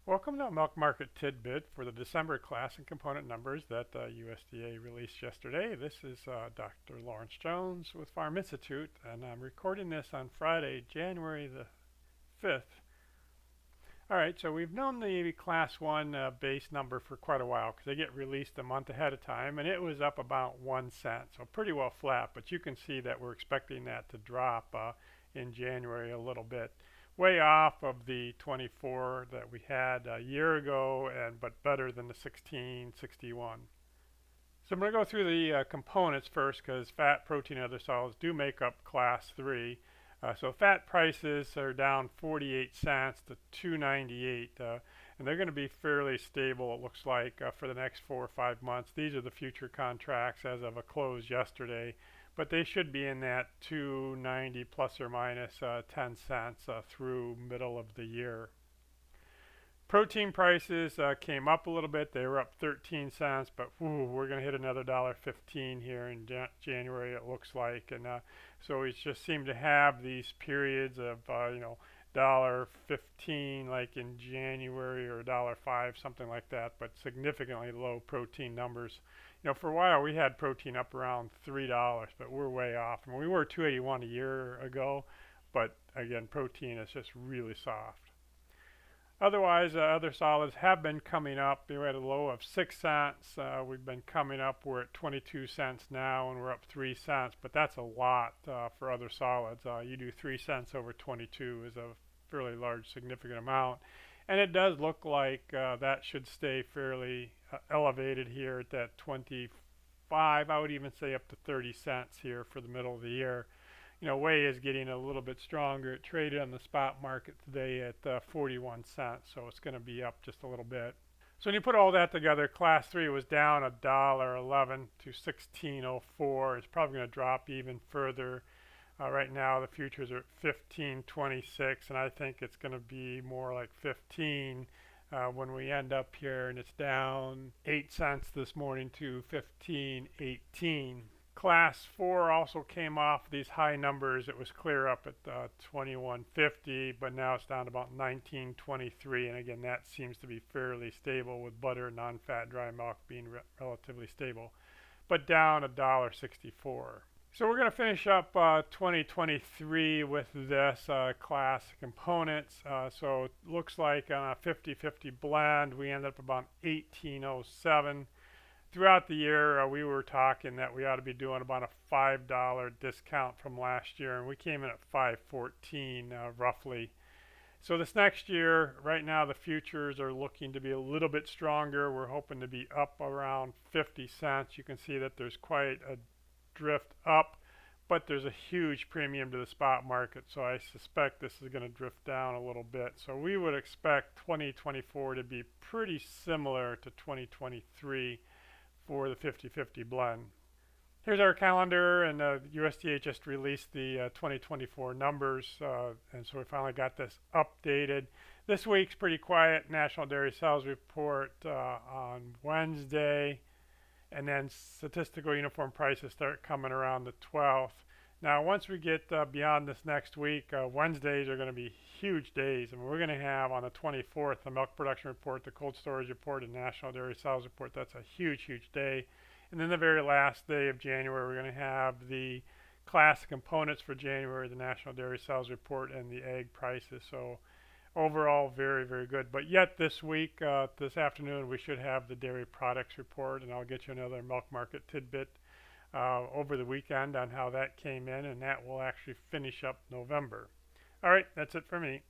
Welcome to Milk Market Tidbit for the December class and component numbers that USDA released yesterday. This is Dr. Lawrence Jones with Farm Institute, and I'm recording this on Friday, January the 5th. All right, so we've known the Class 1 base number for quite a while because they get released a month ahead of time, and it was up about 1 cent, so pretty well flat, but you can see that we're expecting that to drop in January a little bit. Way off of the 24 that we had a year ago, but better than the 1661. So I'm going to go through the components first because fat, protein, and other solids do make up class 3. So fat prices are down 48 cents to 298, and they're going to be fairly stable, it looks like, for the next 4 or 5 months. These are the future contracts as of a close yesterday, but they should be in that 290 plus or minus 10 cents through middle of the year. Protein prices came up a little bit. They were up 13 cents, but we're going to hit another $1.15 here in January, it looks like. And so we just seem to have these periods of, $1.15 like in January or $1.05, something like that, but significantly low protein numbers. For a while we had protein up around $3, but we're way off. I mean, we were 281 a year ago, but again, protein is just really soft. Otherwise, other solids have been coming up. They were at a low of 6 cents. We've been coming up. We're at 22 cents now, and we're up 3 cents. But that's a lot for other solids. You do 3 cents over 22 is a fairly large, significant amount. And it does look like that should stay fairly elevated here at that 25. I would even say up to 30 cents here for the middle of the year. Whey is getting a little bit stronger. It traded on the spot market today at 41 cents, so it's going to be up just a little bit. So when you put all that together, Class 3 was down $1.11 to 16.04. It's probably going to drop even further. Right now, the futures are at 15.26, and I think it's going to be more like 15 when we end up here, and it's down 8 cents this morning to 15.18. Class 4 also came off these high numbers. It was clear up at 21.50, but now it's down to about 19.23, and again, that seems to be fairly stable with butter and non-fat dry milk being relatively stable, but down $1.64. So we're going to finish up 2023 with this class components. So it looks like on a 50-50 blend, we ended up about 1807. Throughout the year, we were talking that we ought to be doing about a $5 discount from last year, and we came in at 5.14 roughly. So this next year, right now, the futures are looking to be a little bit stronger. We're hoping to be up around 50 cents. You can see that there's quite a drift up, but there's a huge premium to the spot market, so I suspect this is going to drift down a little bit. So we would expect 2024 to be pretty similar to 2023 for the 50-50 blend. Here's our calendar, and USDA just released the 2024 numbers, and so we finally got this updated. This week's pretty quiet. National Dairy Sales Report on Wednesday, and then statistical uniform prices start coming around the 12th. Now, once we get beyond this next week, Wednesdays are going to be huge days. I mean, we're going to have on the 24th the milk production report, the cold storage report, and national dairy sales report. That's a huge, huge day. And then the very last day of January, we're going to have the class components for January, the national dairy sales report, and the egg prices. So overall, very, very good. But yet this week, this afternoon, we should have the dairy products report, and I'll get you another milk market tidbit over the weekend on how that came in, and that will actually finish up November. All right, that's it for me.